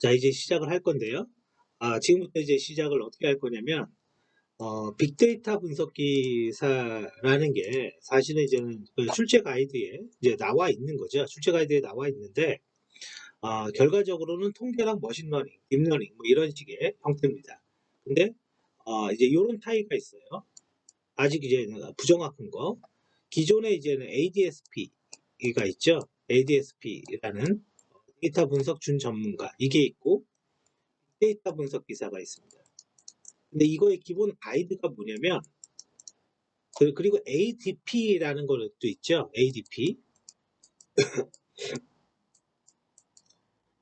자, 이제 시작을 할 건데요. 지금부터 이제 시작을 어떻게 할 거냐면, 빅데이터 분석 기사라는 게 사실은 이제는 그 출제 가이드에 이제 나와 있는 거죠. 출제 가이드에 나와 있는데, 결과적으로는 통계랑 머신러닝, 딥러닝 뭐 이런 식의 형태입니다. 근데 이제 이런 차이가 있어요. 아직 이제 부정확한 거. 기존에 이제는 ADSP가 있죠. ADSP라는 데이터 분석 준 전문가 이게 있고 데이터 분석 기사가 있습니다. 근데 이거의 기본 가이드가 뭐냐면 그리고 ADP라는 것도 있죠. ADP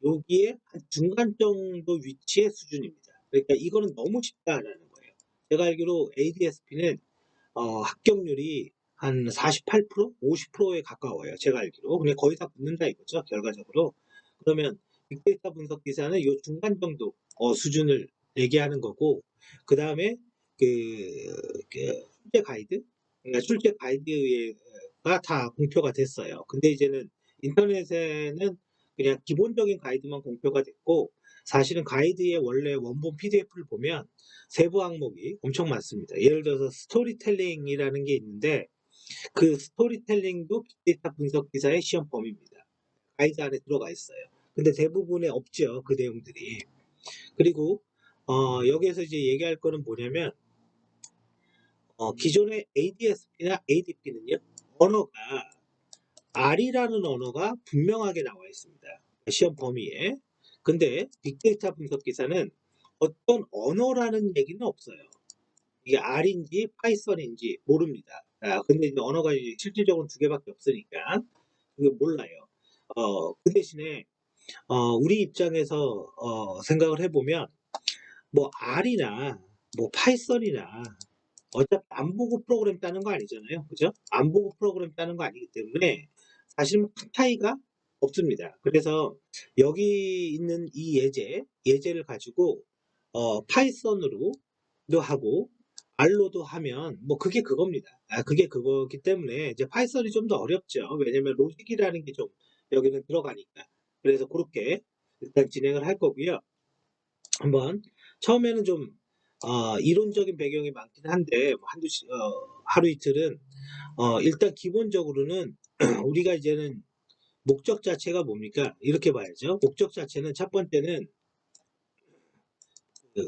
여기에 한 중간 정도 위치의 수준입니다. 그러니까 이거는 너무 쉽다라는 거예요. 제가 알기로 ADSP는 합격률이 한 48%, 50%에 가까워요. 제가 알기로. 그냥 거의 다 붙는다 이거죠. 결과적으로. 그러면 빅데이터 분석 기사는 이 중간 정도 수준을 얘기하는 거고, 그 다음에 출제 가이드, 그러니까 출제 가이드가 다 공표가 됐어요. 근데 이제는 인터넷에는 그냥 기본적인 가이드만 공표가 됐고, 사실은 가이드의 원래 원본 PDF를 보면 세부 항목이 엄청 많습니다. 예를 들어서 스토리텔링이라는 게 있는데 그 스토리텔링도 빅데이터 분석 기사의 시험 범위입니다. 가이드 안에 들어가 있어요. 근데 대부분에 없죠. 그 내용들이. 그리고 여기에서 이제 얘기할 거는 뭐냐면 기존의 ADSP나 ADP는요. 언어가 R이라는 언어가 분명하게 나와 있습니다. 시험 범위에. 근데 빅데이터 분석 기사는 어떤 언어라는 얘기는 없어요. 이게 R인지 파이썬인지 모릅니다. 근데 이제 언어가 이제 실질적으로 두 개밖에 없으니까 그게 몰라요. 그 대신에 우리 입장에서 생각을 해보면 뭐 R이나 뭐 파이썬이나 어차피 안 보고 프로그램 따는 거 아니잖아요. 그죠? 안 보고 프로그램 따는 거 아니기 때문에 사실 큰 차이가 없습니다. 그래서 여기 있는 이 예제를 가지고 파이썬으로도 하고 R로도 하면 뭐 그게 그겁니다. 그게 그거기 때문에 이제 파이썬이 좀 더 어렵죠. 왜냐면 로직이라는 게 좀 여기는 들어가니까. 그래서 그렇게 일단 진행을 할 거고요. 한번 처음에는 좀 이론적인 배경이 많긴 한데 뭐 하루 이틀은 일단 기본적으로는 우리가 이제는 목적 자체가 뭡니까? 이렇게 봐야죠. 목적 자체는 첫 번째는 그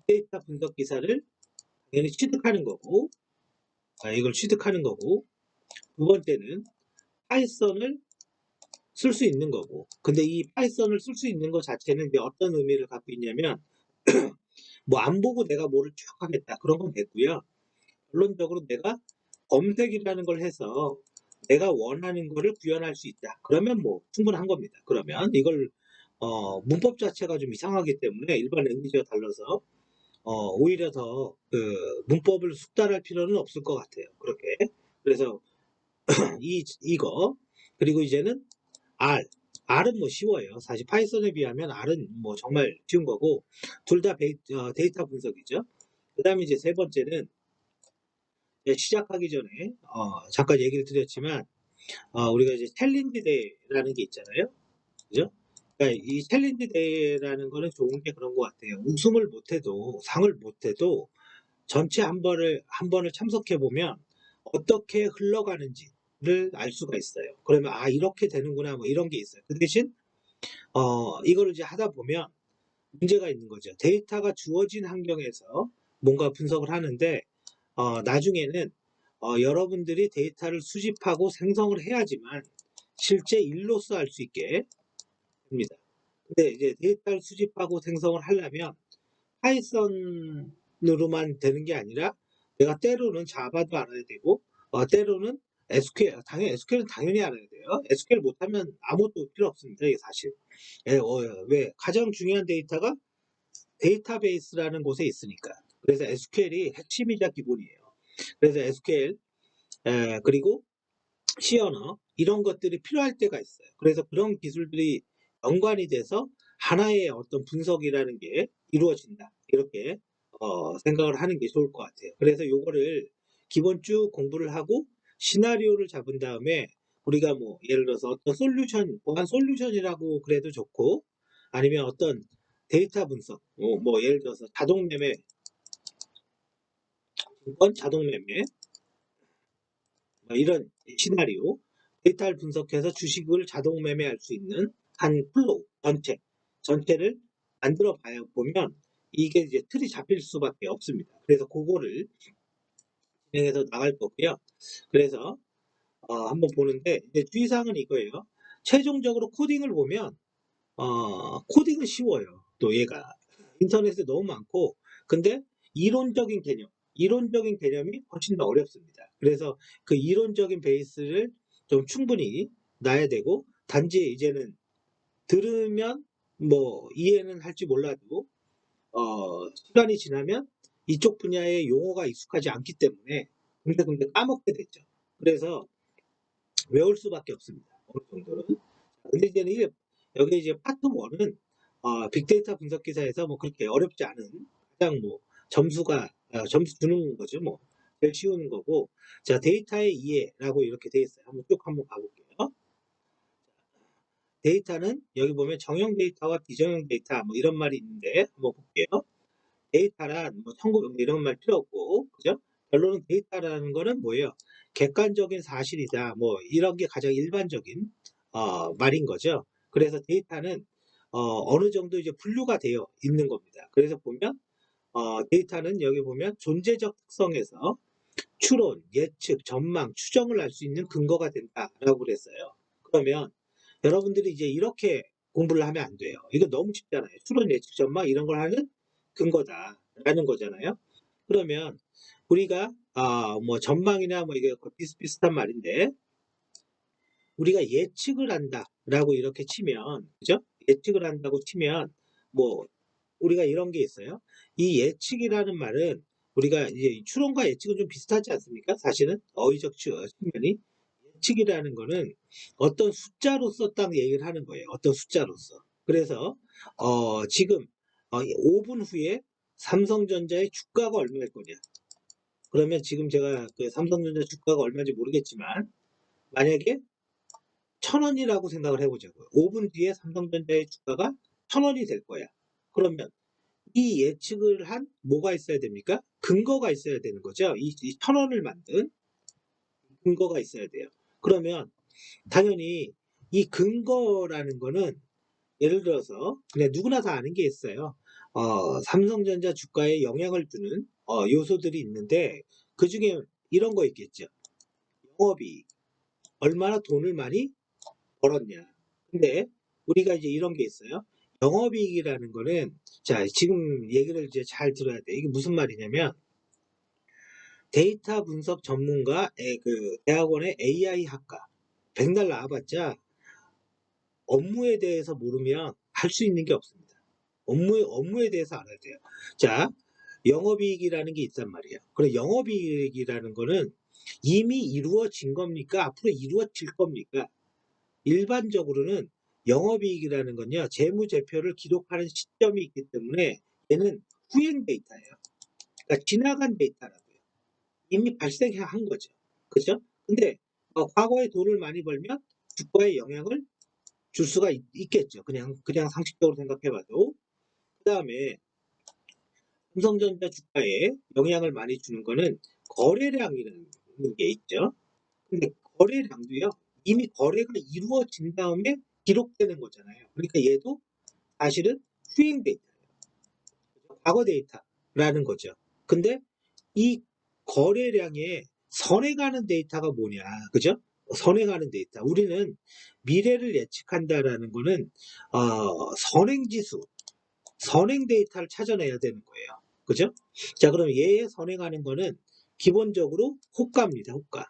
데이터 분석 기사를 당연히 취득하는 거고, 이걸 취득하는 거고, 두 번째는 파이썬을 쓸 수 있는 거고. 근데 이 파이썬을 쓸 수 있는 것 자체는 이제 어떤 의미를 갖고 있냐면, 뭐 안 보고 내가 뭐를 쭉 하겠다. 그런 건 됐고요. 결론적으로 내가 검색이라는 걸 해서 내가 원하는 거를 구현할 수 있다. 그러면 뭐 충분한 겁니다. 그러면 이걸 문법 자체가 좀 이상하기 때문에 일반 랭귀지와 달라서 오히려 더 그 문법을 숙달할 필요는 없을 것 같아요. 그렇게. 그래서 이거 그리고 이제는 R R은 뭐 쉬워요. 사실 파이썬에 비하면 R은 뭐 정말 쉬운 거고 둘 다 데이터 분석이죠. 그 다음에 이제 세 번째는 시작하기 전에 잠깐 얘기를 드렸지만 우리가 이제 챌린지 대회라는 게 있잖아요. 그죠? 그러니까 이 챌린지 대회라는 거는 좋은 게 그런 것 같아요. 우승을 못해도 상을 못해도 전체 한 번을 참석해 보면 어떻게 흘러가는지를 알 수가 있어요. 그러면 이렇게 되는구나 뭐 이런 게 있어요. 그 대신 이거를 이제 하다 보면 문제가 있는 거죠. 데이터가 주어진 환경에서 뭔가 분석을 하는데 나중에는 여러분들이 데이터를 수집하고 생성을 해야지만 실제 일로서 할 수 있게 됩니다. 근데 이제 데이터를 수집하고 생성을 하려면 파이썬으로만 되는 게 아니라 내가 때로는 자바도 알아야 되고 때로는 SQL 당연히 SQL은 당연히 알아야 돼요. SQL 못하면 아무것도 필요 없습니다. 이게 사실. 왜 가장 중요한 데이터가 데이터베이스라는 곳에 있으니까. 그래서 SQL이 핵심이자 기본이에요. 그래서 SQL 그리고 C 언어 이런 것들이 필요할 때가 있어요. 그래서 그런 기술들이 연관이 돼서 하나의 어떤 분석이라는 게 이루어진다. 이렇게 생각을 하는 게 좋을 것 같아요. 그래서 요거를 기본 쭉 공부를 하고 시나리오를 잡은 다음에 우리가 뭐 예를 들어서 어떤 솔루션, 보안 솔루션이라고 그래도 좋고 아니면 어떤 데이터 분석, 뭐 예를 들어서 자동 매매, 증권 자동 매매, 뭐 이런 시나리오, 데이터를 분석해서 주식을 자동 매매할 수 있는 한 플로우 전체를 만들어 봐야 보면 이게 이제 틀이 잡힐 수밖에 없습니다. 그래서 그거를 진행해서 나갈 거고요. 그래서 한번 보는데 이제 주의사항은 이거예요. 최종적으로 코딩을 보면 코딩은 쉬워요. 또 얘가 인터넷에 너무 많고, 근데 이론적인 개념, 이론적인 개념이 훨씬 더 어렵습니다. 그래서 그 이론적인 베이스를 좀 충분히 놔야 되고, 단지 이제는 들으면 뭐 이해는 할지 몰라도 시간이 지나면 이쪽 분야의 용어가 익숙하지 않기 때문에 근데 까먹게 되죠. 그래서 외울 수밖에 없습니다. 어느 정도는. 근데 이제는 여기 이제 파트 1은 빅데이터 분석 기사에서 뭐 그렇게 어렵지 않은 가장 뭐 점수 주는 거죠. 뭐 제일 쉬운 거고. 자, 데이터의 이해라고 이렇게 돼 있어요. 한번 가볼게요. 데이터는 여기 보면 정형 데이터와 비정형 데이터 뭐 이런 말이 있는데 한번 볼게요. 데이터란 뭐 청구 뭐 이런 말 필요 없고, 그죠? 결론은 데이터라는 거는 뭐예요? 객관적인 사실이다. 뭐 이런 게 가장 일반적인 말인 거죠. 그래서 데이터는 어느 정도 이제 분류가 되어 있는 겁니다. 그래서 보면 데이터는 여기 보면 존재적 특성에서 추론, 예측, 전망, 추정을 할 수 있는 근거가 된다라고 그랬어요. 그러면 여러분들이 이제 이렇게 공부를 하면 안 돼요. 이거 너무 쉽잖아요. 추론, 예측, 전망 이런 걸 하는 근거다라는 거잖아요. 그러면 우리가 뭐 전망이나 뭐 이게 비슷비슷한 말인데, 우리가 예측을 한다라고 이렇게 치면, 그죠? 예측을 한다고 치면 뭐 우리가 이런 게 있어요. 이 예측이라는 말은 우리가 이제 추론과 예측은 좀 비슷하지 않습니까? 사실은 어휘적 측면이 예측이라는 거는 어떤 숫자로서 딱 얘기를 하는 거예요. 어떤 숫자로서. 그래서 지금 5분 후에 삼성전자의 주가가 얼마일 거냐? 그러면 지금 제가 그 삼성전자 주가가 얼마인지 모르겠지만 만약에 1,000원이라고 생각을 해보자고요. 5분 뒤에 삼성전자의 주가가 1,000원이 될 거야. 그러면 이 예측을 한 뭐가 있어야 됩니까? 근거가 있어야 되는 거죠. 이 1,000원을 만든 근거가 있어야 돼요. 그러면 당연히 이 근거라는 거는 예를 들어서 그냥 누구나 다 아는 게 있어요. 삼성전자 주가에 영향을 주는 요소들이 있는데 그 중에 이런 거 있겠죠. 영업이익, 얼마나 돈을 많이 벌었냐. 근데 우리가 이제 이런 게 있어요. 영업이익이라는 거는 자 지금 얘기를 이제 잘 들어야 돼. 이게 무슨 말이냐면 데이터 분석 전문가의 그 대학원의 AI 학과 백날 나와봤자 업무에 대해서 모르면 할 수 있는 게 없습니다. 업무에 대해서 알아야 돼요. 자, 영업이익이라는 게 있단 말이에요. 그럼 영업이익이라는 거는 이미 이루어진 겁니까? 앞으로 이루어질 겁니까? 일반적으로는 영업이익이라는 건요, 재무제표를 기록하는 시점이 있기 때문에 얘는 후행 데이터예요. 그러니까 지나간 데이터라고요. 이미 발생한 거죠. 그죠? 근데 과거에 돈을 많이 벌면 주가에 영향을 줄 수가 겠죠 그냥 상식적으로 생각해봐도. 그 다음에 삼성전자 주가에 영향을 많이 주는 거는 거래량이라는 게 있죠. 근데 거래량도요, 이미 거래가 이루어진 다음에 기록되는 거잖아요. 그러니까 얘도 사실은 후행 데이터예요. 과거 데이터라는 거죠. 근데 이 거래량에 선행하는 데이터가 뭐냐, 그죠? 선행하는 데이터. 우리는 미래를 예측한다라는 거는 선행지수, 선행 데이터를 찾아내야 되는 거예요. 그죠? 자, 그럼 얘에 선행하는 거는 기본적으로 호가입니다. 호가.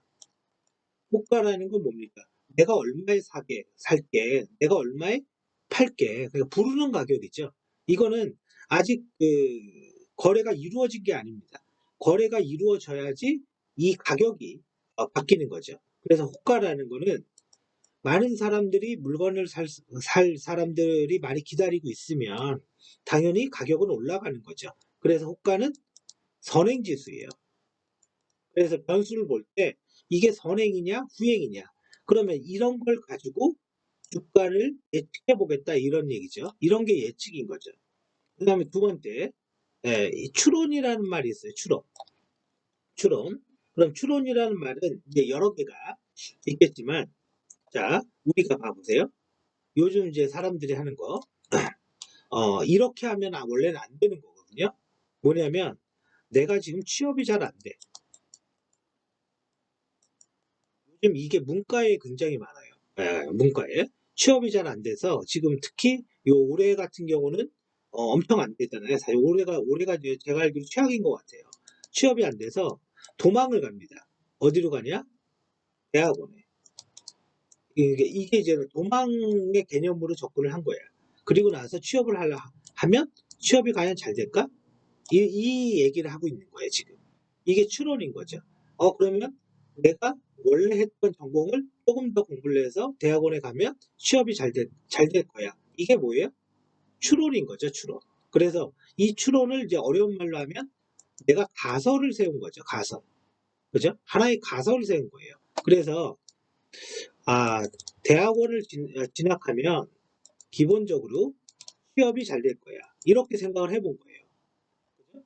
호가라는 건 뭡니까? 내가 얼마에 살게, 내가 얼마에 팔게. 그러니까 부르는 가격이죠. 이거는 아직 그 거래가 이루어진 게 아닙니다. 거래가 이루어져야지 이 가격이 바뀌는 거죠. 그래서 호가라는 거는 많은 사람들이 물건을 살 사람들이 많이 기다리고 있으면 당연히 가격은 올라가는 거죠. 그래서 호가는 선행지수예요. 그래서 변수를 볼 때 이게 선행이냐 후행이냐, 그러면 이런 걸 가지고 주가를 예측해 보겠다 이런 얘기죠. 이런 게 예측인 거죠. 그 다음에 두 번째, 이 추론이라는 말이 있어요. 추론. 그럼 추론이라는 말은 이제 여러 개가 있겠지만, 자, 우리가 봐보세요. 요즘 이제 사람들이 하는 거, 이렇게 하면 원래는 안 되는 거거든요. 뭐냐면, 내가 지금 취업이 잘 안 돼. 요즘 이게 문과에 굉장히 많아요. 문과에. 취업이 잘 안 돼서 지금 특히 요 올해 같은 경우는 엄청 안 되잖아요. 사실 올해가 제가 알기로 최악인 것 같아요. 취업이 안 돼서 도망을 갑니다. 어디로 가냐? 대학원에. 이게 이제 도망의 개념으로 접근을 한 거예요. 그리고 나서 취업을 하면 취업이 과연 잘 될까? 이 얘기를 하고 있는 거예요, 지금. 이게 추론인 거죠. 그러면 내가 원래 했던 전공을 조금 더 공부를 해서 대학원에 가면 취업이 잘 될 거야. 이게 뭐예요? 추론인 거죠, 추론. 그래서 이 추론을 이제 어려운 말로 하면 내가 가설을 세운 거죠, 가설. 그죠? 하나의 가설을 세운 거예요. 그래서, 아, 대학원을 진학하면 기본적으로 취업이 잘 될 거야. 이렇게 생각을 해본 거예요.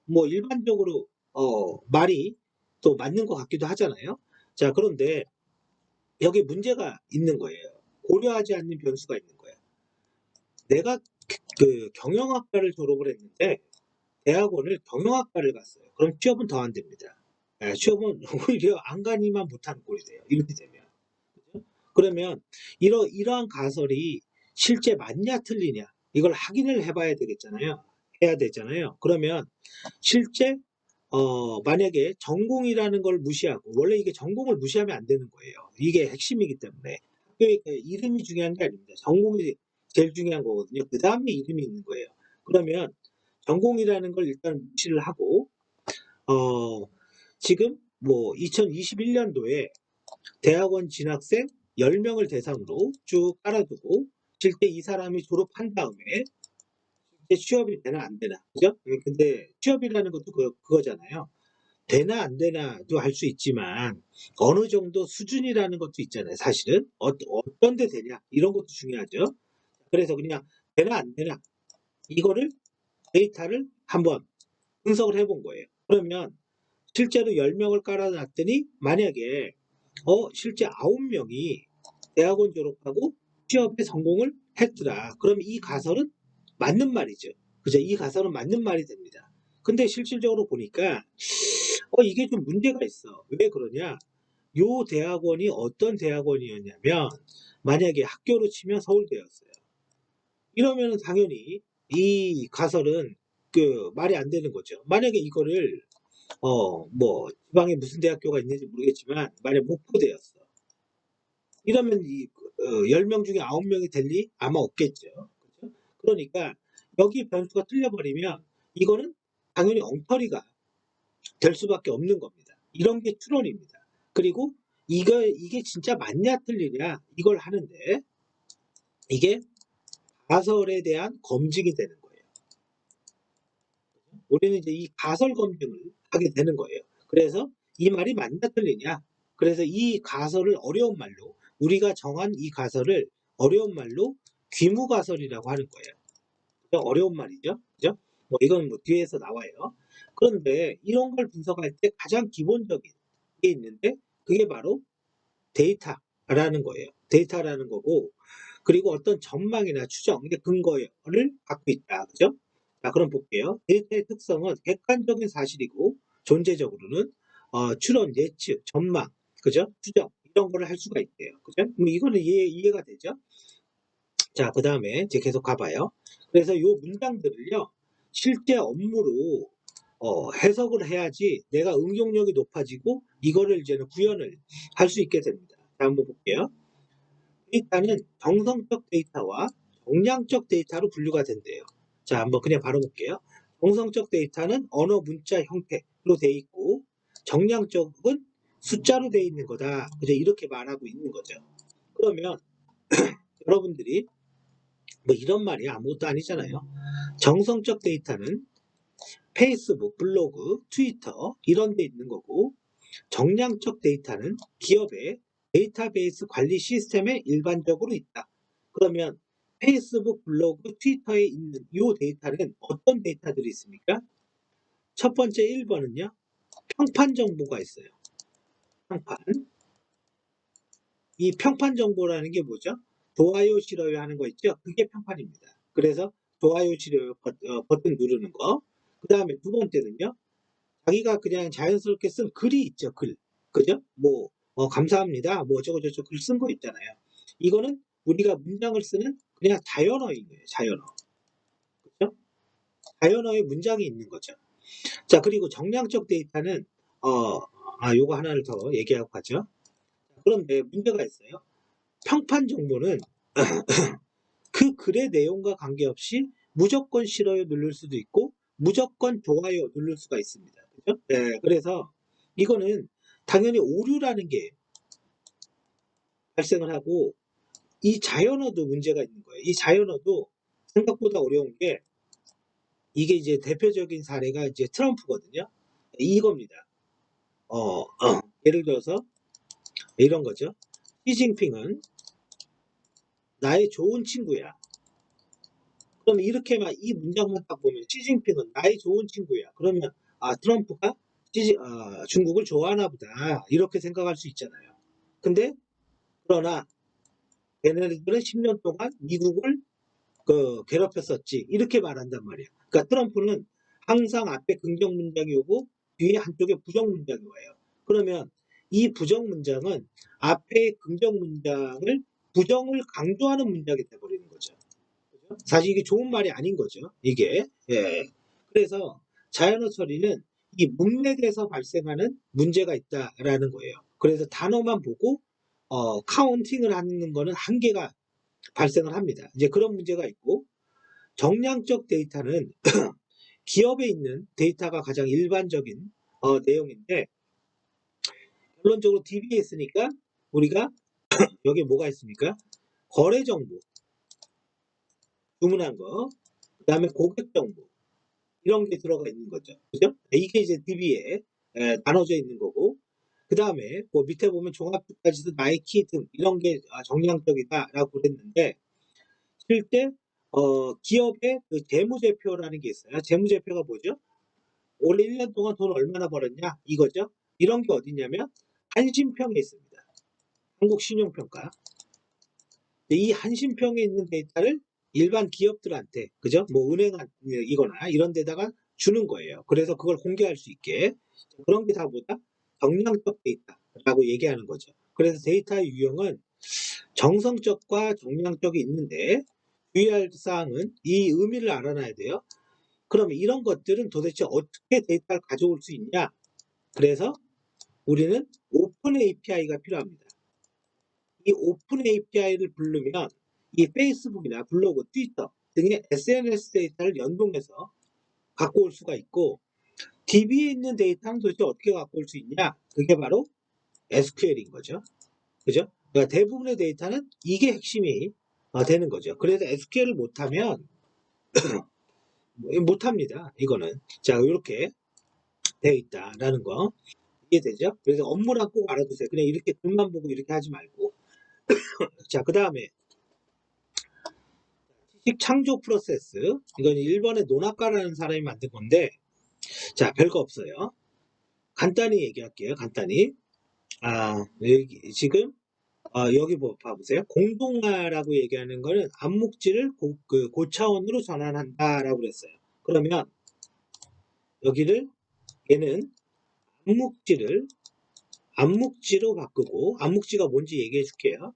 뭐 일반적으로 말이 또 맞는 것 같기도 하잖아요. 자, 그런데 여기 문제가 있는 거예요. 고려하지 않는 변수가 있는 거예요. 내가 그 경영학과를 졸업을 했는데 대학원을 경영학과를 갔어요. 그럼 취업은 더 안 됩니다. 취업은 오히려 안가니만 못하는 꼴이 돼요. 이렇게 되면. 그죠? 그러면 이러한 가설이 실제 맞냐 틀리냐 이걸 확인을 해봐야 되겠잖아요. 해야 되잖아요. 그러면 실제 만약에 전공이라는 걸 무시하고 원래 이게 전공을 무시하면 안 되는 거예요. 이게 핵심이기 때문에 학교의 그 이름이 중요한 게 아닙니다. 전공이 제일 중요한 거거든요. 그 다음에 이름이 있는 거예요. 그러면 전공이라는 걸 일단 무시를 하고 어, 지금 뭐 2021년도에 대학원 진학생 10명을 대상으로 쭉 깔아두고 실제 이 사람이 졸업한 다음에 취업이 되나 안 되나 그죠? 근데 취업이라는 것도 그거잖아요. 되나 안 되나도 할 수 있지만 어느 정도 수준이라는 것도 있잖아요. 사실은 어떤 데 되냐 이런 것도 중요하죠. 그래서 그냥 되나 안 되나 이거를 데이터를 한번 분석을 해본 거예요. 그러면 실제로 10명을 깔아놨더니 만약에 실제 9명이 대학원 졸업하고 취업에 성공을 했더라. 그럼 이 가설은 맞는 말이죠. 그죠? 이 가설은 맞는 말이 됩니다. 근데 실질적으로 보니까 이게 좀 문제가 있어. 왜 그러냐? 요 대학원이 어떤 대학원이었냐면 만약에 학교로 치면 서울대였어요. 이러면 당연히 이 가설은 그 말이 안 되는 거죠. 만약에 이거를 뭐 지방에 무슨 대학교가 있는지 모르겠지만 만약 목포대였어. 이러면 10명 중에 9명이 될 리 아마 없겠죠. 그죠? 그러니까 여기 변수가 틀려버리면 이거는 당연히 엉터리가 될 수밖에 없는 겁니다. 이런 게 추론입니다. 그리고 이게 진짜 맞냐 틀리냐 이걸 하는데 이게 가설에 대한 검증이 되는 거예요. 우리는 이제 이 가설 검증을 하게 되는 거예요. 그래서 이 말이 맞냐 틀리냐. 그래서 이 가설을 어려운 말로 우리가 정한 이 가설을 어려운 말로 귀무가설이라고 하는 거예요. 어려운 말이죠. 그죠? 뭐 이건 뭐 뒤에서 나와요. 그런데 이런 걸 분석할 때 가장 기본적인 게 있는데 그게 바로 데이터라는 거예요. 데이터라는 거고 그리고 어떤 전망이나 추정의 근거를 갖고 있다. 그죠? 자, 그럼 볼게요. 데이터의 특성은 객관적인 사실이고 존재적으로는 추론, 예측, 전망, 그죠? 추정 이런 거를 할 수가 있대요. 그죠? 이거는 이해가 되죠? 자, 그 다음에 이제 계속 가봐요. 그래서 이 문장들을요, 실제 업무로 해석을 해야지 내가 응용력이 높아지고 이거를 이제는 구현을 할 수 있게 됩니다. 자, 한번 볼게요. 데이터는 정성적 데이터와 정량적 데이터로 분류가 된대요. 자, 한번 그냥 바로 볼게요. 정성적 데이터는 언어 문자 형태로 돼 있고 정량적은 숫자로 돼 있는 거다. 이제 이렇게 말하고 있는 거죠. 그러면 여러분들이 뭐 이런 말이 아무것도 아니잖아요. 정성적 데이터는 페이스북, 블로그, 트위터 이런 데 있는 거고 정량적 데이터는 기업의 데이터베이스 관리 시스템에 일반적으로 있다. 그러면 페이스북, 블로그, 트위터에 있는 이 데이터는 어떤 데이터들이 있습니까? 첫 번째 1번은요. 평판 정보가 있어요. 평판. 이 평판 정보라는 게 뭐죠? 좋아요, 싫어요 하는 거 있죠? 그게 평판입니다. 그래서 좋아요, 싫어요 버튼 누르는 거. 그 다음에 두 번째는요. 자기가 그냥 자연스럽게 쓴 글이 있죠. 글. 그죠? 뭐 감사합니다. 뭐 어쩌고저쩌고 글 쓴 거 있잖아요. 이거는 우리가 문장을 쓰는 그냥 자연어인 거예요. 자연어. 그죠? 자연어의 문장이 있는 거죠. 자, 그리고 정량적 데이터는 요거 하나를 더 얘기하고 가죠. 그런데 문제가 있어요. 평판 정보는 그 글의 내용과 관계없이 무조건 싫어요 누를 수도 있고 무조건 좋아요 누를 수가 있습니다. 그죠? 네, 그래서 이거는 당연히 오류라는 게 발생을 하고 이 자연어도 문제가 있는 거예요. 이 자연어도 생각보다 어려운 게 이게 이제 대표적인 사례가 이제 트럼프거든요. 이겁니다. 예를 들어서 이런 거죠. 시진핑은 나의 좋은 친구야. 그럼 이렇게만 이 문장만 딱 보면 시진핑은 나의 좋은 친구야. 그러면 트럼프가 중국을 좋아하나 보다 이렇게 생각할 수 있잖아요. 근데 그러나 걔네들은 10년 동안 미국을 괴롭혔었지 이렇게 말한단 말이야. 그러니까 트럼프는 항상 앞에 긍정 문장이 오고 뒤에 한쪽에 부정 문장이 와요. 그러면 이 부정 문장은 앞에 긍정 문장을 부정을 강조하는 문장이 돼버리는 거죠. 사실 이게 좋은 말이 아닌 거죠. 이게. 예. 그래서 자연어 처리는 이 문맥에서 발생하는 문제가 있다라는 거예요. 그래서 단어만 보고 카운팅을 하는 거는 한계가 발생을 합니다. 이제 그런 문제가 있고 정량적 데이터는 기업에 있는 데이터가 가장 일반적인 내용인데 결론적으로 DBS니까 우리가 여기 뭐가 있습니까? 거래 정보, 주문한 거, 그 다음에 고객 정보 이런 게 들어가 있는 거죠. 그죠? 이게 이제 DB에 나눠져 있는 거고 그 다음에 뭐 밑에 보면 종합주가지수, 나이키 등 이런 게 정량적이다라고 그랬는데 실제 기업의 그 재무제표라는 게 있어요. 재무제표가 뭐죠? 올해 1년 동안 돈 얼마나 벌었냐 이거죠. 이런 게 어디냐면 한신평에 있습니다. 한국신용평가. 이 한신평에 있는 데이터를 일반 기업들한테 그죠? 뭐 은행이거나 이런 데다가 주는 거예요. 그래서 그걸 공개할 수 있게 그런 게 다 뭐다? 정량적 데이터라고 얘기하는 거죠. 그래서 데이터의 유형은 정성적과 정량적이 있는데 주의할 사항은 이 의미를 알아놔야 돼요. 그러면 이런 것들은 도대체 어떻게 데이터를 가져올 수 있냐? 그래서 우리는 오픈 API가 필요합니다. 이 오픈 API를 부르면 이 페이스북이나 블로그, 트위터 등의 SNS 데이터를 연동해서 갖고 올 수가 있고 DB에 있는 데이터는 도대체 어떻게 갖고 올 수 있냐? 그게 바로 SQL인 거죠. 그죠? 그러니까 대부분의 데이터는 이게 핵심이 되는 거죠. 그래서 SQL을 못하면 못합니다. 이거는. 자, 이렇게 되어 있다라는 거 이해되죠? 그래서 업무랑 꼭 알아두세요. 그냥 이렇게 글만 보고 이렇게 하지 말고. 자, 그 다음에 지식 창조 프로세스. 이건 일본의 노나카라는 사람이 만든 건데, 자, 별거 없어요. 간단히 얘기할게요. 간단히. 여기 지금 여기 봐보세요. 공동화라고 얘기하는 거는 암묵지를 고차원으로 전환한다라고 그랬어요. 그러면 여기를 얘는 암묵지로 바꾸고 암묵지가 뭔지 얘기해 줄게요.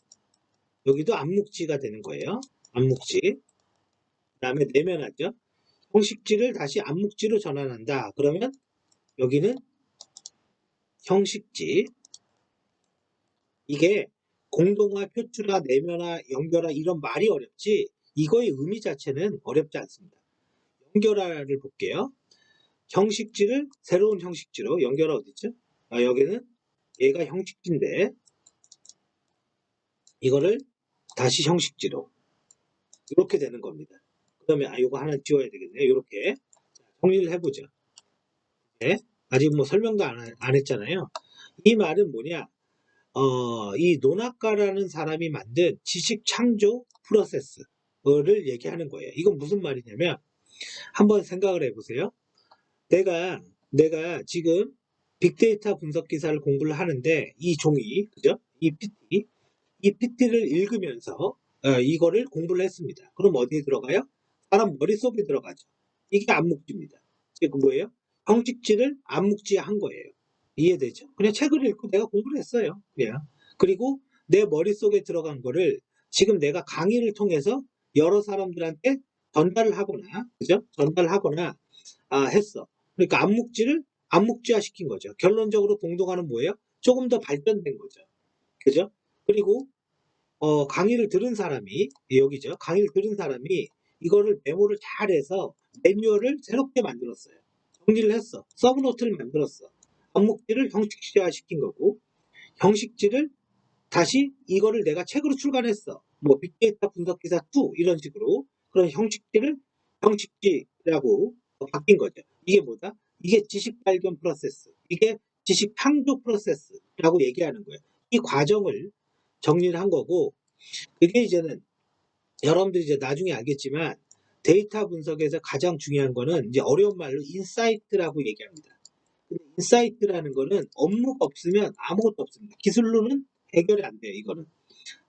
여기도 암묵지가 되는 거예요. 암묵지. 그 다음에 내면하죠. 형식지를 다시 암묵지로 전환한다. 그러면 여기는 형식지. 이게 공동화, 표출화, 내면화, 연결화 이런 말이 어렵지 이거의 의미 자체는 어렵지 않습니다. 연결화를 볼게요. 형식지를 새로운 형식지로 연결화 어디죠? 여기는 얘가 형식지인데 이거를 다시 형식지로 이렇게 되는 겁니다. 그러면 이거 하나 지워야 되겠네요. 이렇게 정리를 해보죠. 네? 아직 뭐 설명도 안 했잖아요. 이 말은 뭐냐? 이 노나카라는 사람이 만든 지식 창조 프로세스. 거를 얘기하는 거예요. 이건 무슨 말이냐면 한번 생각을 해보세요. 내가 지금 빅데이터 분석 기사를 공부를 하는데 이 종이, 그죠? 이 PT를 읽으면서 이거를 공부를 했습니다. 그럼 어디에 들어가요? 사람 머릿속에 들어가죠. 이게 암묵지입니다. 이게 뭐예요? 형식지를 암묵지한 거예요. 이해되죠? 그냥 책을 읽고 내가 공부를 했어요. 그냥. 그리고 내 머릿속에 들어간 거를 지금 내가 강의를 통해서 여러 사람들한테 전달을 하거나, 그죠? 전달을 하거나, 했어. 그러니까 암묵지화 시킨 거죠. 결론적으로 공동화는 뭐예요? 조금 더 발전된 거죠. 그죠? 그리고 강의를 들은 사람이, 여기죠. 강의를 들은 사람이 이거를 메모를 잘해서 매뉴얼을 새롭게 만들었어요. 정리를 했어. 서브노트를 만들었어. 암묵지를 형식화 시킨 거고, 형식지를 다시 이거를 내가 책으로 출간했어. 뭐 빅데이터 분석 기사 2 이런 식으로 그런 형식지라고 바뀐 거죠. 이게 뭐다? 이게 지식 발견 프로세스. 이게 지식 창조 프로세스라고 얘기하는 거예요. 이 과정을 정리를 한 거고 그게 이제는 여러분들이 이제 나중에 알겠지만 데이터 분석에서 가장 중요한 거는 이제 어려운 말로 인사이트라고 얘기합니다. 근데 인사이트라는 거는 업무가 없으면 아무것도 없습니다. 기술로는 해결이 안 돼요, 이거는.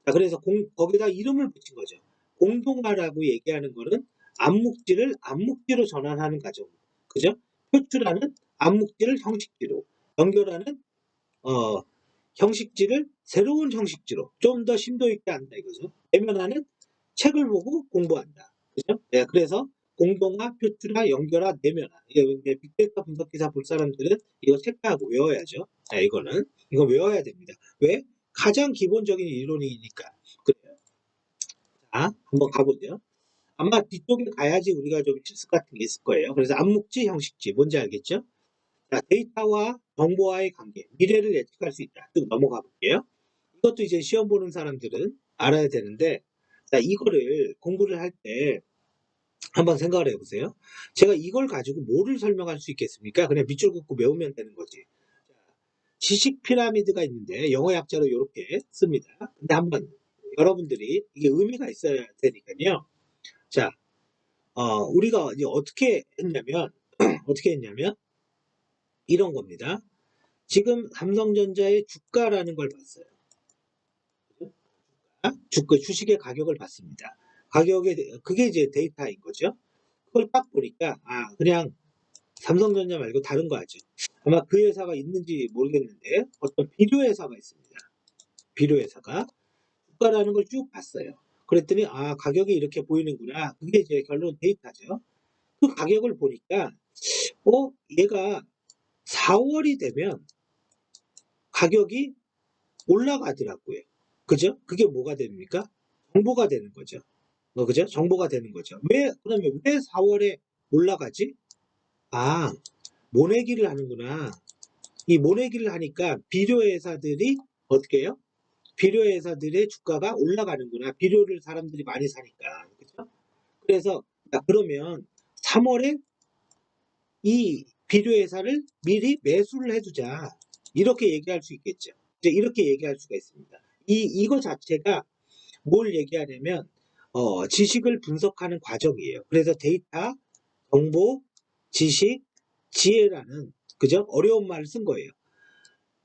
자, 그래서 거기다 이름을 붙인 거죠. 공동화라고 얘기하는 거는 암묵지로 전환하는 과정. 그죠? 표출하는 암묵지를 형식지로, 연결하는 어, 형식지를 새로운 형식지로 좀 더 심도 있게 한다 이거죠. 내면하는 책을 보고 공부한다. 그죠? 네, 그래서 공동화, 표출화, 연결화, 내면화. 이게 빅데이터 분석 기사 볼 사람들은 이거 체크하고 외워야죠. 자, 이거 외워야 됩니다. 왜? 가장 기본적인 이론이니까. 그래요. 자, 한번 가보죠. 아마 뒤쪽에 가야지 우리가 좀 실습 같은 게 있을 거예요. 그래서 암묵지, 형식지. 뭔지 알겠죠? 자, 데이터와 정보와의 관계, 미래를 예측할 수 있다. 쭉 넘어가 볼게요. 이것도 이제 시험 보는 사람들은 알아야 되는데, 자, 이거를 공부를 할 때 한번 생각을 해보세요. 제가 이걸 가지고 뭐를 설명할 수 있겠습니까? 그냥 밑줄 긋고 외우면 되는 거지. 지식 피라미드가 있는데 영어 약자로 이렇게 씁니다. 근데 한번 여러분들이 이게 의미가 있어야 되니까요. 자, 우리가 이제 어떻게 했냐면, 어떻게 했냐면, 이런 겁니다. 지금 삼성전자의 주가라는 걸 봤어요. 주식의 가격을 봤습니다. 그게 이제 데이터인 거죠. 그걸 딱 보니까, 그냥 삼성전자 말고 다른 거 하죠. 아마 그 회사가 있는지 모르겠는데, 어떤 비료회사가 있습니다. 비료회사가. 주가라는 걸 쭉 봤어요. 그랬더니, 가격이 이렇게 보이는구나. 그게 이제 결론 데이터죠. 그 가격을 보니까, 얘가 4월이 되면 가격이 올라가더라고요. 그죠? 그게 뭐가 됩니까? 정보가 되는 거죠. 그죠? 정보가 되는 거죠. 그러면 왜 4월에 올라가지? 아, 모내기를 하는구나. 이 모내기를 하니까 비료회사들이 어떻게 해요? 비료회사들의 주가가 올라가는구나. 비료를 사람들이 많이 사니까. 그죠? 그래서, 그러면 3월에 이 비료회사를 미리 매수를 해두자. 이렇게 얘기할 수 있겠죠. 이제 이렇게 얘기할 수가 있습니다. 이거 자체가 뭘 얘기하냐면, 지식을 분석하는 과정이에요. 그래서 데이터, 정보, 지식, 지혜라는, 그죠? 어려운 말을 쓴 거예요.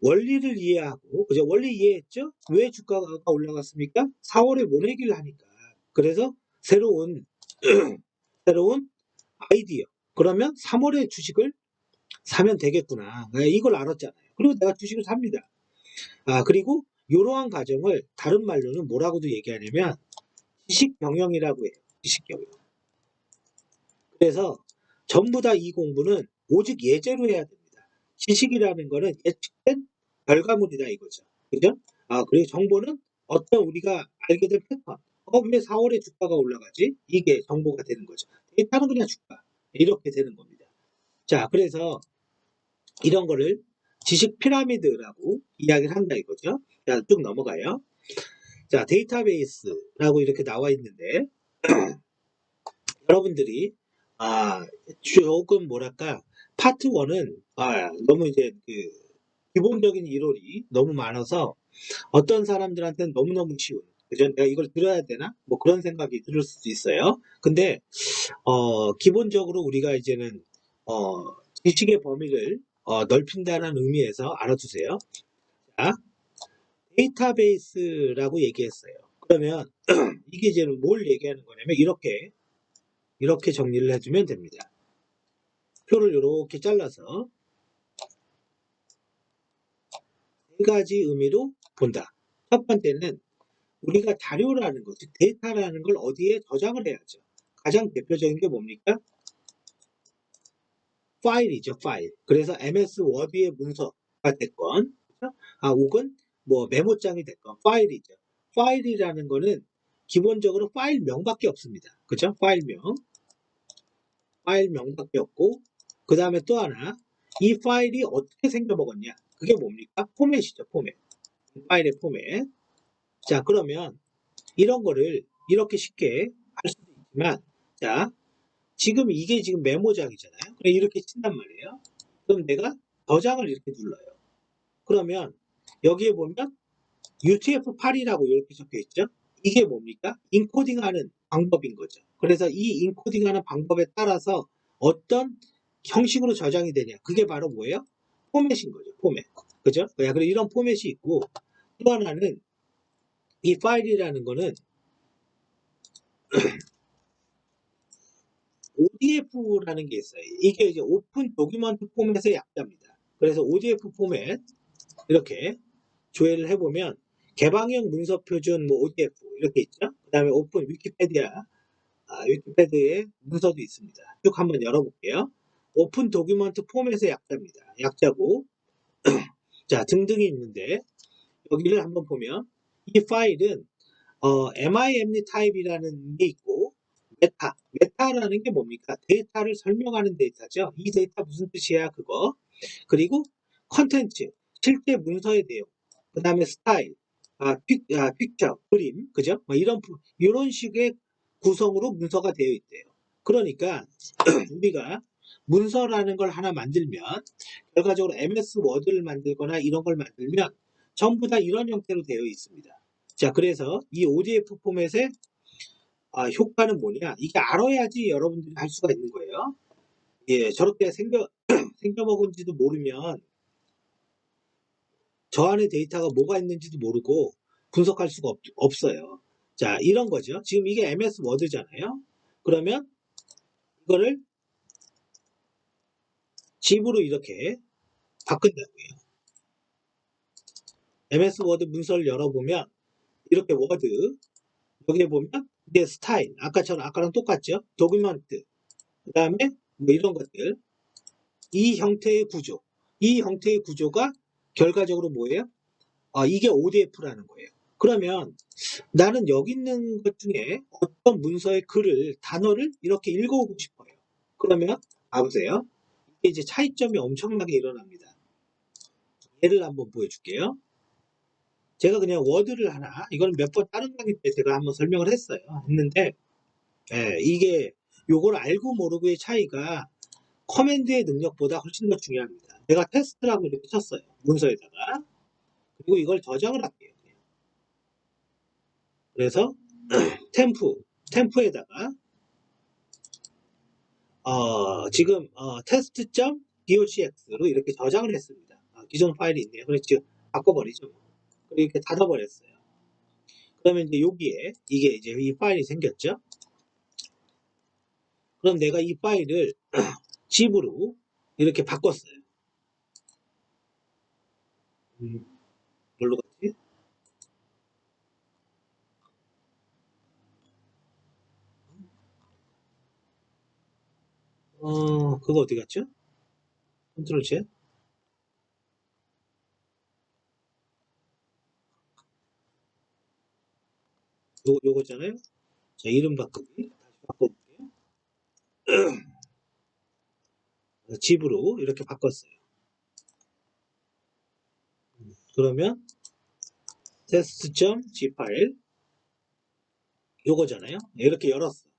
원리를 이해하고, 그죠? 원리 이해했죠? 왜 주가가 올라갔습니까? 4월에 모내기를 하니까. 그래서 새로운, 새로운 아이디어. 그러면 3월에 주식을 사면 되겠구나. 이걸 알았잖아요. 그리고 내가 주식을 삽니다. 그리고 이러한 과정을 다른 말로는 뭐라고도 얘기하냐면 지식 경영이라고 해요. 지식 경영. 그래서 전부 다 이 공부는 오직 예제로 해야 됩니다. 지식이라는 거는 예측된 결과물이다 이거죠. 그죠? 그리고 정보는 어떤 우리가 알게 된 패턴. 왜 4월에 주가가 올라가지? 이게 정보가 되는 거죠. 데이터는 그냥 주가. 이렇게 되는 겁니다. 자, 그래서 이런 거를 지식 피라미드라고 이야기를 한다 이거죠. 자, 쭉 넘어가요. 자, 데이터베이스라고 이렇게 나와 있는데 여러분들이 조금 뭐랄까 파트 1은 너무 이제 그 기본적인 이론이 너무 많아서 어떤 사람들한테는 너무너무 쉬운 그죠? 내가 이걸 들어야 되나? 뭐 그런 생각이 들 수도 있어요. 근데 기본적으로 우리가 이제는 어, 지식의 범위를 넓힌다는 의미에서 알아두세요. 자, 데이터베이스라고 얘기했어요. 그러면 이게 이제 뭘 얘기하는 거냐면 이렇게 정리를 해주면 됩니다. 표를 이렇게 잘라서 세 가지 의미로 본다. 첫 번째는 우리가 자료라는 것, 즉 데이터라는 걸 어디에 저장을 해야죠. 가장 대표적인 게 뭡니까? 파일이죠, 파일. 그래서 MS 워드의 문서가 됐건, 그렇죠? 혹은 뭐 메모장이 됐건 파일이죠. 파일이라는 거는 기본적으로 파일명밖에 없습니다. 그죠? 파일명밖에 없고, 그 다음에 또 하나, 이 파일이 어떻게 생겨먹었냐? 그게 뭡니까? 포맷이죠, 포맷. 파일의 포맷. 자, 그러면 이런 거를 이렇게 쉽게 할 수도 있지만, 자, 지금 이게 지금 메모장이잖아요. 그래, 이렇게 친단 말이에요. 그럼 내가 저장을 이렇게 눌러요. 그러면 여기에 보면 UTF-8이라고 이렇게 적혀 있죠. 이게 뭡니까? 인코딩하는 방법인 거죠. 그래서 이 인코딩하는 방법에 따라서 어떤 형식으로 저장이 되냐. 그게 바로 뭐예요? 포맷인 거죠. 포맷. 그죠? 그래 이런 포맷이 있고 또 하나는 이 파일이라는 거는 ODF라는 게 있어요. 이게 이제 오픈 도큐먼트 포맷의 약자입니다. 그래서 ODF 포맷 이렇게 조회를 해보면 개방형 문서 표준 뭐 ODF 이렇게 있죠. 그 다음에 오픈 위키pedia의 문서도 있습니다. 쭉 한번 열어볼게요. 오픈 도큐먼트 포맷의 약자입니다. 약자고 자 등등이 있는데 여기를 한번 보면 이 파일은 MIME 타입이라는 게 있고 메타라는 게 뭡니까? 데이터를 설명하는 데이터죠. 이 데이터 무슨 뜻이야 그거. 그리고 컨텐츠 실제 문서의 내용 그 다음에 스타일 픽처 그림 그죠? 뭐 이런 식의 구성으로 문서가 되어 있대요. 그러니까 우리가 문서라는 걸 하나 만들면 결과적으로 MS 워드를 만들거나 이런 걸 만들면 전부 다 이런 형태로 되어 있습니다. 자, 그래서 이 ODF 포맷의 효과는 뭐냐? 이게 알아야지 여러분들이 할 수가 있는 거예요. 예, 저렇게 생겨먹은지도 모르면 저 안에 데이터가 뭐가 있는지도 모르고 분석할 수가 없어요. 자, 이런 거죠. 지금 이게 MS 워드잖아요. 그러면 이거를 집으로 이렇게 바꾼다고요. MS 워드 문서를 열어보면 이렇게 워드 여기에 보면 이게 스타일 아까랑 똑같죠. 도큐먼트 그 다음에 뭐 이런 것들 이 형태의 구조가 결과적으로 뭐예요? 이게 ODF라는 거예요. 그러면 나는 여기 있는 것 중에 어떤 문서의 단어를 이렇게 읽어보고 싶어요. 그러면 봐보세요. 이게 이제 차이점이 엄청나게 일어납니다. 예를 한번 보여줄게요. 제가 그냥 워드를 이거는 몇 번 다른 강의 때 제가 한번 설명을 했는데, 이게 요걸 알고 모르고의 차이가 커맨드의 능력보다 훨씬 더 중요합니다. 내가 테스트라고 이렇게 쳤어요. 문서에다가. 그리고 이걸 저장을 할게요. 그래서 템프에다가 지금 test.docx로 이렇게 저장을 했습니다. 기존 파일이 있네요. 그래서 지금 바꿔버리죠. 그리고 이렇게 닫아버렸어요. 그러면 이제 여기에 이게 이제 이 파일이 생겼죠. 그럼 내가 이 파일을 zip으로 이렇게 바꿨어요. 뭘로 갔지? 그거 어디 갔죠? 컨트롤 Z? 요거잖아요. 자, 이름 바꾸기. 다시 바꿔볼게요. zip으로 이렇게 바꿨어요. 그러면 test.g 파일 요거잖아요. 이렇게 열었어.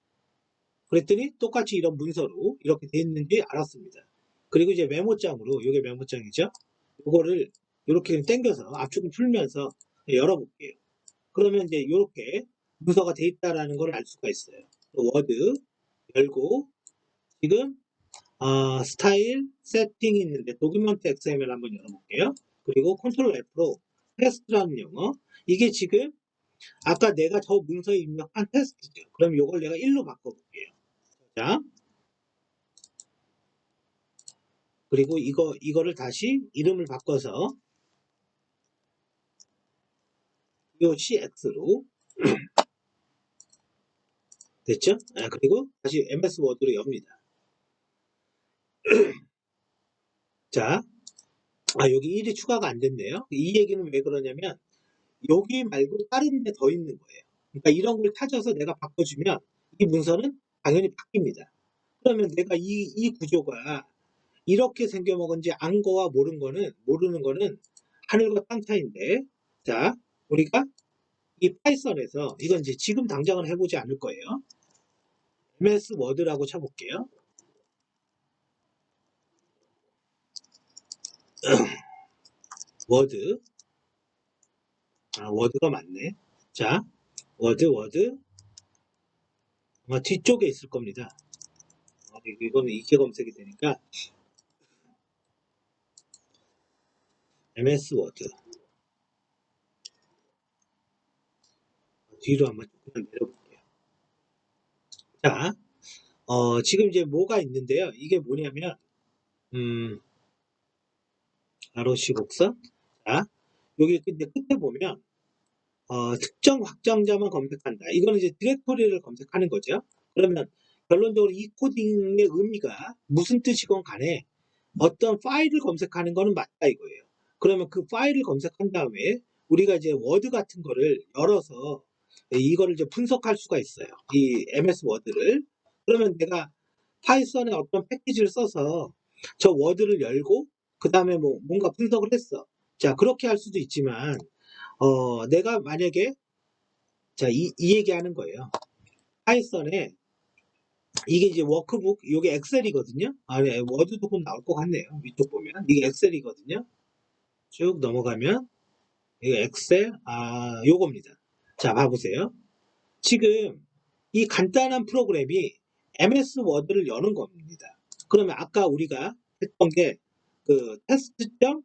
그랬더니 똑같이 이런 문서로 이렇게 돼 있는지 알았습니다. 그리고 이제 메모장으로 이게 메모장이죠. 이거를 이렇게 당겨서 압축을 풀면서 열어볼게요. 그러면 이제 이렇게 문서가 돼 있다라는 걸 알 수가 있어요. 워드 열고 지금 스타일 세팅이 있는데 도큐먼트 XML 한번 열어볼게요. 그리고 컨트롤 F로 테스트라는 영어. 이게 지금 아까 내가 저 문서에 입력한 테스트죠. 그럼 이걸 내가 1로 바꿔볼게요. 자, 그리고 이거를 다시 이름을 바꿔서 DOCX로 됐죠? 그리고 다시 MS 워드로 엽니다. 자, 여기 1이 추가가 안 됐네요. 이 얘기는 왜 그러냐면 여기 말고 다른 데 더 있는 거예요. 그러니까 이런 걸 찾아서 내가 바꿔주면 이 문서는 당연히 바뀝니다. 그러면 내가 이 구조가 이렇게 생겨먹은지 안 거와 모르는 거는 하늘과 땅 차이인데, 자, 우리가 이 파이썬에서 이건 이제 지금 당장은 해보지 않을 거예요. MS 워드라고 쳐볼게요. 워드. 워드가 맞네. 자, 워드. 아마 뒤쪽에 있을 겁니다. 이거는 이게 검색이 되니까 MS 워드. 뒤로 한번 그냥 내려볼게요. 자, 지금 이제 뭐가 있는데요. 이게 뭐냐면, ROC 곡선. 자, 여기 근데 끝에 보면, 특정 확장자만 검색한다. 이거는 이제 디렉토리를 검색하는 거죠. 그러면 결론적으로 이 코딩의 의미가 무슨 뜻이건 간에 어떤 파일을 검색하는 거는 맞다 이거예요. 그러면 그 파일을 검색한 다음에 우리가 이제 워드 같은 거를 열어서 이거를 이제 분석할 수가 있어요. 이 MS 워드를. 그러면 내가 파이썬에 어떤 패키지를 써서 저 워드를 열고 그 다음에 뭐 뭔가 분석을 했어. 자, 그렇게 할 수도 있지만 내가 만약에 자, 이 얘기하는 거예요. 파이썬에 이게 이제 워크북, 이게 엑셀이거든요. 네, 워드도 곧 나올 것 같네요. 위쪽 보면 이게 엑셀이거든요. 쭉 넘어가면 이게 엑셀, 요겁니다. 자, 봐보세요. 지금 이 간단한 프로그램이 MS 워드를 여는 겁니다. 그러면 아까 우리가 했던 게 그 docx죠.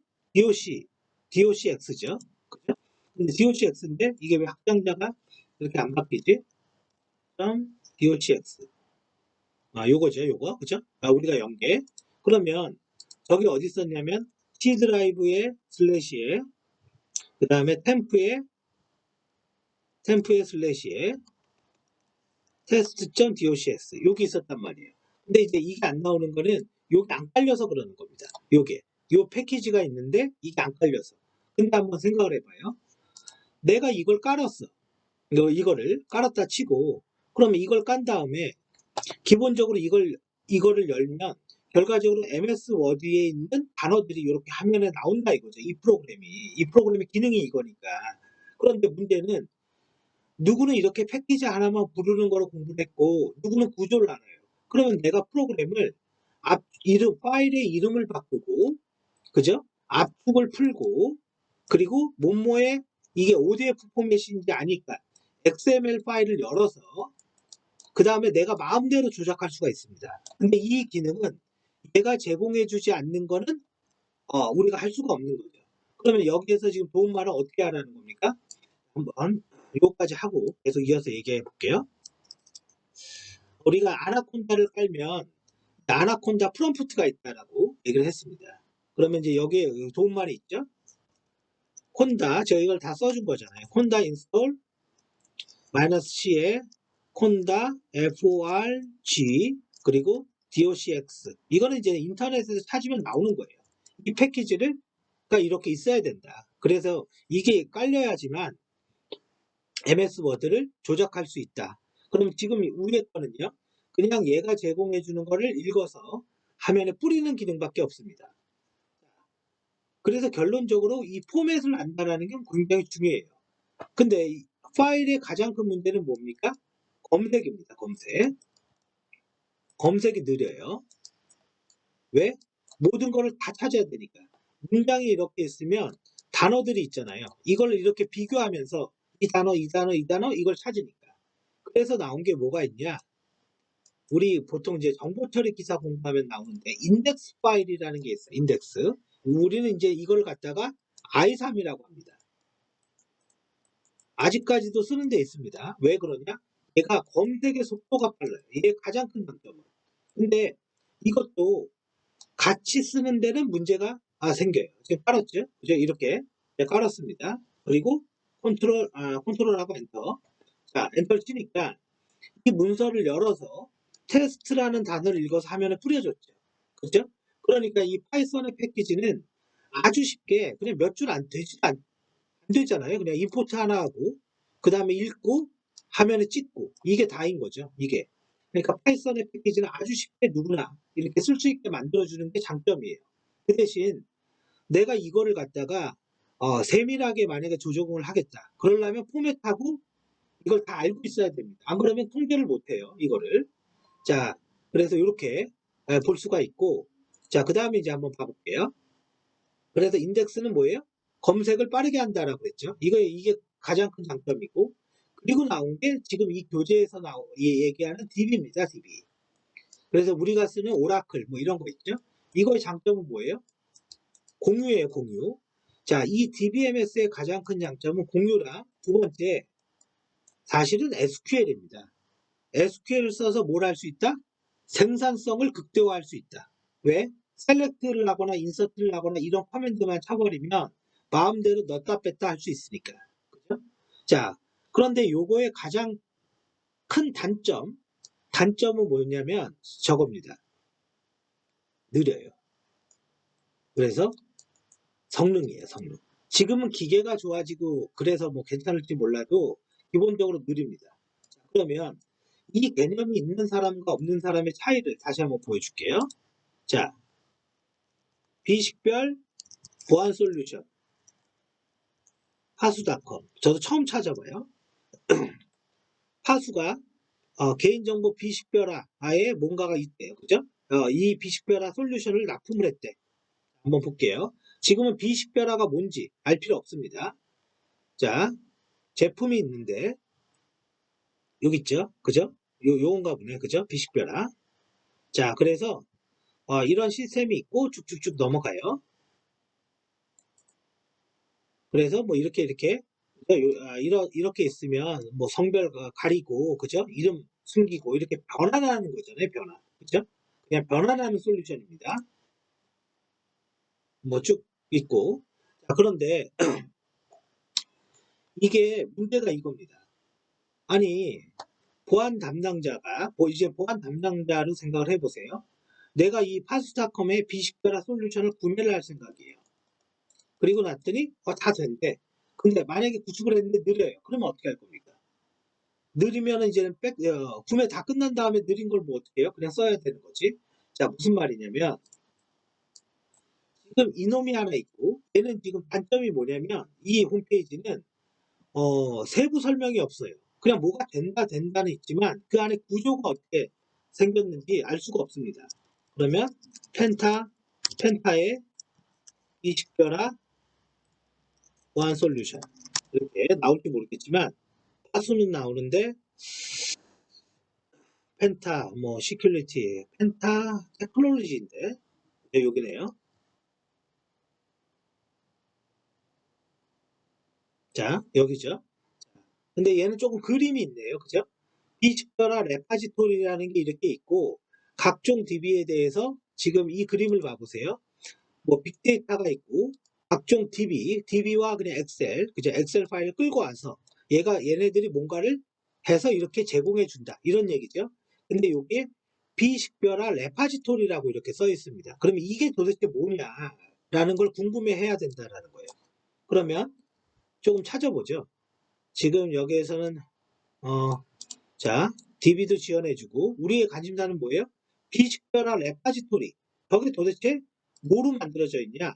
그죠? 근데 docx인데 이게 왜 확장자가 이렇게 안 바뀌지? docx. 요거죠, 요거. 그죠? 우리가 연계. 그러면 저기 어디 있었냐면 C 드라이브에 슬래시에 그 다음에 템프에 슬래시에 test.docs 여기 있었단 말이에요. 근데 이제 이게 안 나오는 거는 여기 안 깔려서 그러는 겁니다. 요 패키지가 있는데 이게 안 깔려서. 근데 한번 생각을 해봐요. 내가 이걸 깔았어. 이거를 깔았다 치고 그러면 이걸 깐 다음에 기본적으로 이거를 열면 결과적으로 MS 워드에 있는 단어들이 이렇게 화면에 나온다 이거죠. 이 프로그램의 기능이 이거니까. 그런데 문제는 누구는 이렇게 패키지 하나만 부르는 거로 공부를 했고 누구는 구조를 알아요. 그러면 내가 프로그램을 파일의 이름을 바꾸고 그죠? 압축을 풀고 그리고 뭐뭐에 이게 ODF 포맷인지 아니까 XML 파일을 열어서 그 다음에 내가 마음대로 조작할 수가 있습니다. 근데 이 기능은 얘가 제공해주지 않는 거는 우리가 할 수가 없는 거죠. 그러면 여기에서 지금 도움말은 어떻게 하라는 겁니까? 한번 이거까지 하고 계속 이어서 얘기해 볼게요. 우리가 아나콘다를 깔면 아나콘다 프롬프트가 있다라고 얘기를 했습니다. 그러면 이제 여기에 도움말이 있죠. 콘다 제가 이걸 다 써준 거잖아요. 콘다 인스톨 -c에 콘다 forg 그리고 docx 이거는 이제 인터넷에서 찾으면 나오는 거예요. 이 패키지를 가 이렇게 있어야 된다. 그래서 이게 깔려야지만 MS 워드를 조작할 수 있다. 그럼 지금 위에 거는요. 그냥 얘가 제공해 주는 거를 읽어서 화면에 뿌리는 기능밖에 없습니다. 그래서 결론적으로 이 포맷을 안다라는 게 굉장히 중요해요. 근데 이 파일의 가장 큰 문제는 뭡니까? 검색입니다. 검색이 느려요. 왜? 모든 거를 다 찾아야 되니까. 문장이 이렇게 있으면 단어들이 있잖아요. 이걸 이렇게 비교하면서 이 단어, 이 단어, 이 단어 이걸 찾으니까. 그래서 나온 게 뭐가 있냐? 우리 보통 이제 정보 처리 기사 공부하면 나오는데 인덱스 파일이라는 게 있어요. 인덱스. 우리는 이제 이걸 갖다가 i3이라고 합니다. 아직까지도 쓰는 데 있습니다. 왜 그러냐? 얘가 검색의 속도가 빨라요. 이게 가장 큰 장점은. 근데 이것도 같이 쓰는 데는 문제가 생겨요. 지금 깔았죠? 그죠? 이렇게 깔았습니다. 그리고 컨트롤하고 엔터. 자, 엔터를 치니까 이 문서를 열어서 테스트라는 단어를 읽어서 화면에 뿌려줬죠. 그죠? 그러니까 이 파이썬의 패키지는 아주 쉽게 그냥 몇 줄 안 되잖아요. 그냥 임포트 하나 하고 그 다음에 읽고 화면에 찍고 이게 다인 거죠. 이게. 그러니까 파이썬의 패키지는 아주 쉽게 누구나 이렇게 쓸 수 있게 만들어주는 게 장점이에요. 그 대신 내가 이거를 갖다가 세밀하게 만약에 조정을 하겠다. 그러려면 포맷하고 이걸 다 알고 있어야 됩니다. 안 그러면 통제를 못해요. 이거를. 자, 그래서 이렇게 볼 수가 있고, 자, 그 다음에 이제 한번 봐볼게요. 그래서 인덱스는 뭐예요? 검색을 빠르게 한다라고 했죠. 이게 가장 큰 장점이고, 그리고 나온 게 지금 이 교재에서 얘기하는 DB입니다. DB. 그래서 우리가 쓰는 오라클 뭐 이런 거 있죠. 이거의 장점은 뭐예요? 공유예요, 공유. 자, 이 DBMS의 가장 큰 장점은 공유랑 두 번째, 사실은 SQL입니다. SQL을 써서 뭘 할 수 있다? 생산성을 극대화할 수 있다. 왜? 셀렉트를 하거나 인서트를 하거나 이런 커맨드만 쳐버리면 마음대로 넣었다 뺐다 할 수 있으니까. 그죠? 자, 그런데 요거의 가장 큰 단점은 뭐냐면 저겁니다. 느려요. 그래서 성능이에요, 성능. 지금은 기계가 좋아지고 그래서 뭐 괜찮을지 몰라도 기본적으로 느립니다. 자, 그러면 이 개념이 있는 사람과 없는 사람의 차이를 다시 한번 보여줄게요. 자, 비식별 보안 솔루션 파수닷컴. 저도 처음 찾아봐요. 파수가 개인정보 비식별화에 뭔가가 있대요. 그죠? 이 비식별화 솔루션을 납품을 했대. 한번 볼게요. 지금은 비식별화가 뭔지 알 필요 없습니다. 자, 제품이 있는데 여기 있죠? 그죠? 요건가 보네. 그죠? 비식별화. 자, 그래서 이런 시스템이 있고 쭉쭉쭉 넘어가요. 그래서 뭐 이렇게 이렇게 있으면 뭐 성별 가리고 그죠? 이름 숨기고 이렇게 변환하는 거잖아요. 변환. 그죠? 그냥 변환하는 솔루션입니다. 뭐 쭉 있고. 자, 그런데 이게 문제가 이겁니다. 아니, 보안 담당자가 이제 보안 담당자로 생각을 해보세요. 내가 이 파스타컴의 비식별화 솔루션을 구매를 할 생각이에요. 그리고 났더니 다 된대. 근데 만약에 구축을 했는데 느려요. 그러면 어떻게 할 겁니까? 느리면 이제는 구매 다 끝난 다음에 느린 걸 뭐 어떻게 해요? 그냥 써야 되는 거지. 자, 무슨 말이냐면 지금 이놈이 하나 있고 얘는 지금 단점이 뭐냐면 이 홈페이지는 세부 설명이 없어요. 그냥 뭐가 된다는 있지만 그 안에 구조가 어떻게 생겼는지 알 수가 없습니다. 그러면 펜타의 이식별화 보안 솔루션 이렇게 나올지 모르겠지만 파수는 나오는데 펜타 뭐 시큐리티 펜타 테크놀로지인데 여기네요. 자, 여기죠. 근데 얘는 조금 그림이 있네요. 그죠? 비식별화 레파지토리라는 게 이렇게 있고 각종 DB에 대해서 지금 이 그림을 봐보세요. 뭐 빅데이터가 있고 각종 DB와 그냥 엑셀, 그죠? 엑셀 파일을 끌고 와서 얘네들이 뭔가를 해서 이렇게 제공해 준다. 이런 얘기죠. 근데 이게 비식별화 레파지토리라고 이렇게 써 있습니다. 그러면 이게 도대체 뭐냐라는 걸 궁금해 해야 된다라는 거예요. 그러면 조금 찾아보죠. 지금 여기에서는 자, DB도 지원해주고 우리의 관심사는 뭐예요? 비식별화 레파지토리. 저게 도대체 뭐로 만들어져 있냐?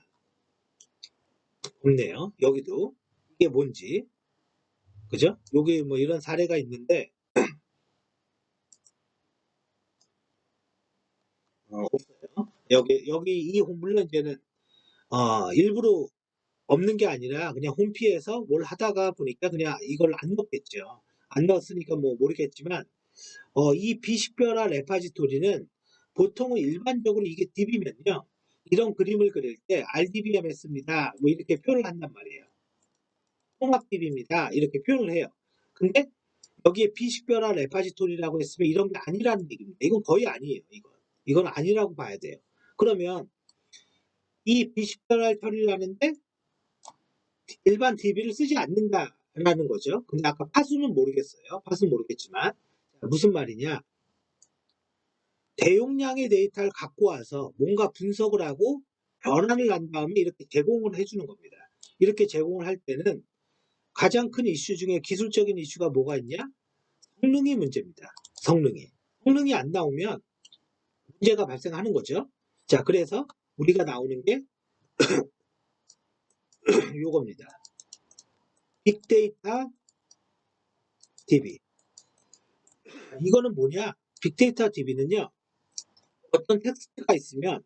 없네요. 여기도 이게 뭔지 그죠? 여기 뭐 이런 사례가 있는데 없어요. 여기 이 물론 이제는 일부러 없는 게 아니라 그냥 홈피에서 뭘 하다가 보니까 그냥 이걸 안 넣겠죠. 안 넣었으니까 뭐 모르겠지만 이 비식별화 레파지토리는 보통은 일반적으로 이게 DB면요. 이런 그림을 그릴 때 RDBMS입니다. 뭐 이렇게 표현을 한단 말이에요. 통합 DB입니다. 이렇게 표현을 해요. 근데 여기에 비식별화 레파지토리라고 했으면 이런 게 아니라는 얘기입니다. 이건 거의 아니에요. 이건 아니라고 봐야 돼요. 그러면 이 비식별화 처리를 하는데 일반 DB를 쓰지 않는다라는 거죠. 근데 아까 파수는 모르겠어요. 파수는 모르겠지만 무슨 말이냐? 대용량의 데이터를 갖고 와서 뭔가 분석을 하고 변환을 한 다음에 이렇게 제공을 해주는 겁니다. 이렇게 제공을 할 때는 가장 큰 이슈 중에 기술적인 이슈가 뭐가 있냐? 성능이 문제입니다. 성능이 안 나오면 문제가 발생하는 거죠. 자, 그래서 우리가 나오는 게 요겁니다. 빅데이터 DB. 이거는 뭐냐? 빅데이터 DB는요. 어떤 텍스트가 있으면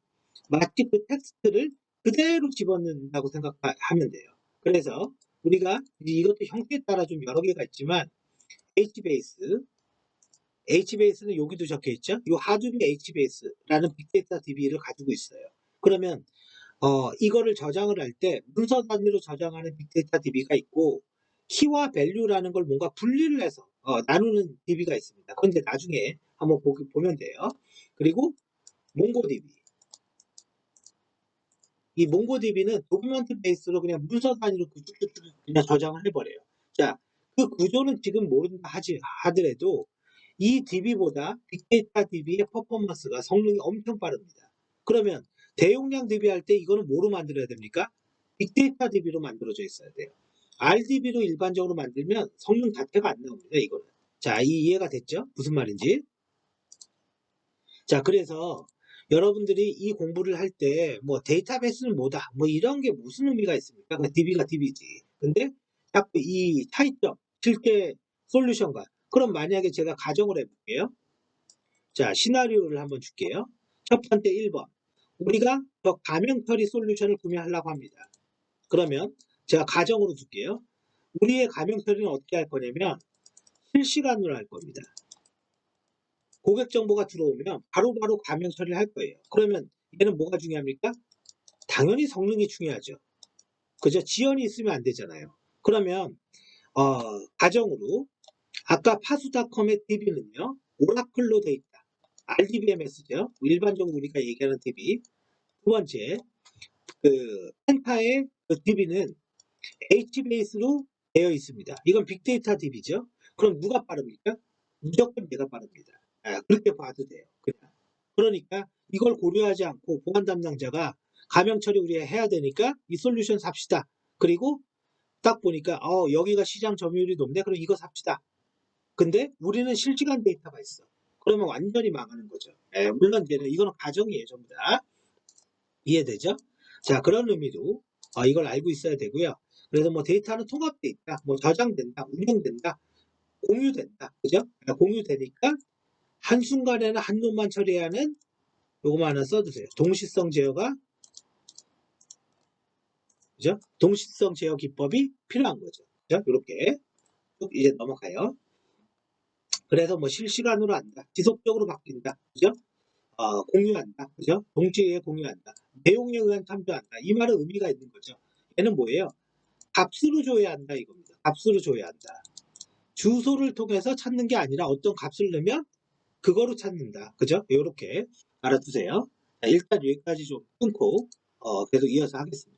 마치 그 텍스트를 그대로 집어넣는다고 생각하면 돼요. 그래서 우리가 이것도 형태에 따라 좀 여러 개가 있지만 HBase는 여기도 적혀 있죠. 이 하두비 HBase라는 빅데이터 DB를 가지고 있어요. 그러면 이거를 저장을 할 때 문서 단위로 저장하는 빅데이터 DB가 있고 키와 밸류라는 걸 뭔가 분리를 해서 나누는 DB가 있습니다. 그런데 나중에 한번 보면 돼요. 그리고 몽고DB. 이 몽고DB는 도큐먼트 베이스로 그냥 문서 단위로 그냥 저장을 해버려요. 자, 그 구조는 지금 모른다 하더라도 이 DB보다 빅데이터 DB의 퍼포먼스가 성능이 엄청 빠릅니다. 그러면 대용량 DB 할 때 이거는 뭐로 만들어야 됩니까? 빅데이터 DB로 만들어져 있어야 돼요. RDB로 일반적으로 만들면 성능 자체가 안 나옵니다. 이거는. 자, 이해가 됐죠? 무슨 말인지. 자, 그래서 여러분들이 이 공부를 할 때 뭐 데이터베이스는 뭐다 뭐 이런 게 무슨 의미가 있습니까? DB가 DB지. 근데 자꾸 이 차이점 실제 솔루션과 그럼 만약에 제가 가정을 해볼게요. 자, 시나리오를 한번 줄게요. 첫 번째 1번. 우리가 저 가명 처리 솔루션을 구매하려고 합니다. 그러면 제가 가정으로 줄게요. 우리의 가명 처리는 어떻게 할 거냐면 실시간으로 할 겁니다. 고객 정보가 들어오면 바로바로 가명 처리를 할 거예요. 그러면 얘는 뭐가 중요합니까? 당연히 성능이 중요하죠. 그죠? 지연이 있으면 안 되잖아요. 그러면 가정으로 아까 파수닷컴의 DB는요. 오라클로 돼 있다. RDBMS죠. 일반적으로 우리가 얘기하는 DB. 두 번째, 펜타의 DB는 HBase로 되어 있습니다. 이건 빅데이터 DB죠. 그럼 누가 빠릅니까? 무조건 얘가 빠릅니다. 그렇게 봐도 돼요. 그냥. 그러니까 이걸 고려하지 않고 보안 담당자가 가명 처리 우리가 해야 되니까 이 솔루션 삽시다. 그리고 딱 보니까 여기가 시장 점유율이 높네. 그럼 이거 삽시다. 근데 우리는 실시간 데이터가 있어. 그러면 완전히 망하는 거죠. 물론 이거는 가정이에요. 전부 다. 이해되죠? 자, 그런 의미로 이걸 알고 있어야 되고요. 그래서 뭐 데이터는 통합돼 있다. 뭐 저장된다. 운영된다. 공유된다. 그죠? 공유되니까 한순간에는 한 놈만 처리해야 하는 요거만 하나 써두세요. 동시성 제어가 그죠? 동시성 제어 기법이 필요한 거죠. 그죠? 이렇게 이제 넘어가요. 그래서 뭐 실시간으로 한다. 지속적으로 바뀐다. 그죠? 공유한다. 그죠? 동시에 공유한다. 내용에 의한 참조한다. 이 말은 의미가 있는 거죠. 얘는 뭐예요? 값으로 줘야 한다 이겁니다. 값으로 줘야 한다. 주소를 통해서 찾는 게 아니라 어떤 값을 넣으면 그거로 찾는다. 그죠? 이렇게 알아두세요. 자, 일단 여기까지 좀 끊고 계속 이어서 하겠습니다.